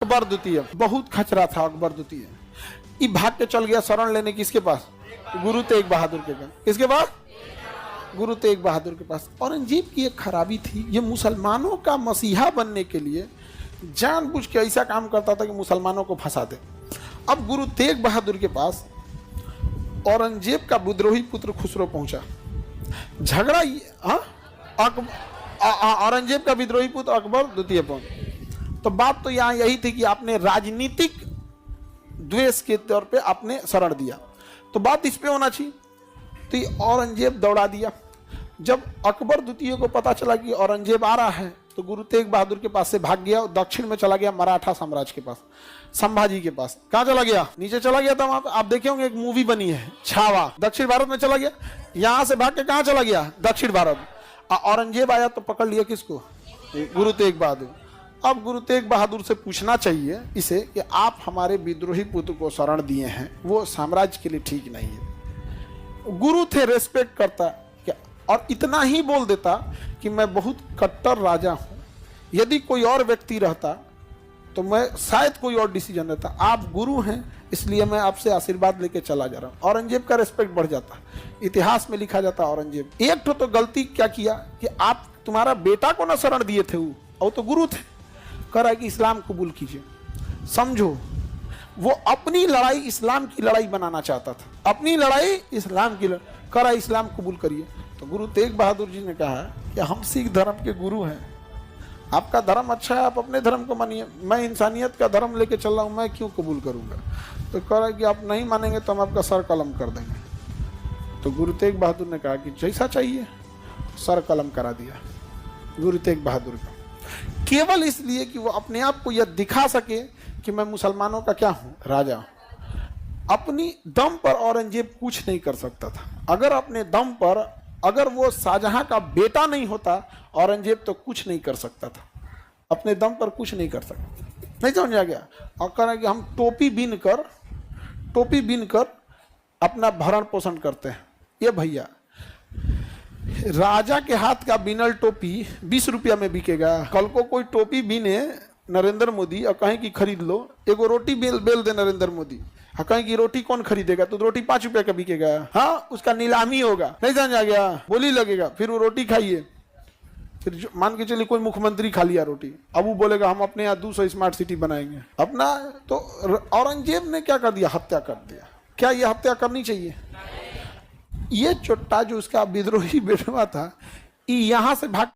अकबर द्वितीय बहुत खचरा था। अकबर द्वितीय ये भाग के चल गया शरण लेने किसके पास? गुरु तेग बहादुर के पास। किसके पास? गुरु तेग बहादुर के पास। औरंगजेब की एक खराबी थी, ये मुसलमानों का मसीहा बनने के लिए जानबूझ के ऐसा काम करता था कि मुसलमानों को फंसा दे। अब गुरु तेग बहादुर के पास औरंगजेब का विद्रोही पुत्र खुसरो पहुंचा। झगड़ा औरंगजेब का विद्रोही पुत्र अकबर द्वितीय पहुंचा। तो बात तो यहाँ यही थी कि आपने राजनीतिक द्वेष के तौर पे आपने शरण दिया, तो बात इस पे होना चाहिए। तो ये औरंगजेब दौड़ा दिया। जब अकबर द्वितीय को पता चला कि औरंगजेब आ रहा है तो गुरु तेग बहादुर के पास से भाग गया, दक्षिण में चला गया मराठा साम्राज्य के पास, संभाजी के पास। कहाँ चला गया? नीचे चला गया था। वहां पे आप देखे होंगे एक मूवी बनी है छावा, दक्षिण भारत में चला गया। यहां से भाग के कहाँ चला गया? दक्षिण भारत। औरंगजेब आया तो पकड़ लिया किसको? गुरु तेग बहादुर। अब गुरु तेग बहादुर से पूछना चाहिए इसे कि आप हमारे विद्रोही पुत्र को शरण दिए हैं, वो साम्राज्य के लिए ठीक नहीं है। गुरु थे, रेस्पेक्ट करता क्या, और इतना ही बोल देता कि मैं बहुत कट्टर राजा हूं, यदि कोई और व्यक्ति रहता तो मैं शायद कोई और डिसीजन लेता। आप गुरु हैं इसलिए मैं आपसे आशीर्वाद लेके चला जा रहा हूं। औरंगजेब का रेस्पेक्ट बढ़ जाता, इतिहास में लिखा जाता औरंगजेब। एक तो गलती क्या किया कि आप तुम्हारा बेटा को ना शरण दिए थे, वो तो गुरु थे। कह रहा है कि इस्लाम कबूल कीजिए। समझो, वो अपनी लड़ाई इस्लाम की लड़ाई बनाना चाहता था, अपनी लड़ाई इस्लाम की कह रहा है इस्लाम कबूल करिए। तो गुरु तेग बहादुर जी ने कहा कि हम सिख धर्म के गुरु हैं, आपका धर्म अच्छा है, आप अपने धर्म को मानिए, मैं इंसानियत का धर्म लेके चल रहा हूँ, मैं क्यों कबूल करूँगा। तो कह रहा है कि आप नहीं मानेंगे तो हम आपका सर कलम कर देंगे। तो गुरु तेग बहादुर ने कहा कि जैसा चाहिए, सर कलम करा दिया गुरु तेग बहादुर का, केवल इसलिए कि वो अपने आप को यह दिखा सके कि मैं मुसलमानों का क्या हूं? राजा हूं। अपनी दम पर औरंगजेब कुछ नहीं कर सकता था। अगर अपने दम पर, अगर वो शाहजहां का बेटा नहीं होता, औरंगजेब तो कुछ नहीं कर सकता था, अपने दम पर कुछ नहीं कर सकता। नहीं समझा गया? और कह रहे कि हम टोपी बीन कर अपना भरण पोषण करते हैं। ये भैया, राजा के हाथ का बिनल टोपी 20 रुपया में बिकेगा। कल को कोई टोपी बीने नरेंद्र मोदी और कहें कि खरीद लो, एगो रोटी बेल दे नरेंद्र मोदी, कहें कि रोटी कौन खरीदेगा, तो रोटी 5 रुपया का बिकेगा। हाँ, उसका नीलामी होगा। नहीं समझा गया? बोली लगेगा, फिर वो रोटी खाइए। फिर मान के चलिए कोई मुख्यमंत्री खा लिया रोटी, अब वो बोलेगा हम अपने यहाँ 200 स्मार्ट सिटी बनाएंगे अपना। तो औरंगजेब ने क्या कर दिया? हत्या कर दिया। क्या ये हत्या करनी चाहिए? ये चोट्टा जो उसका विद्रोही बेटवा था, यहाँ से भाग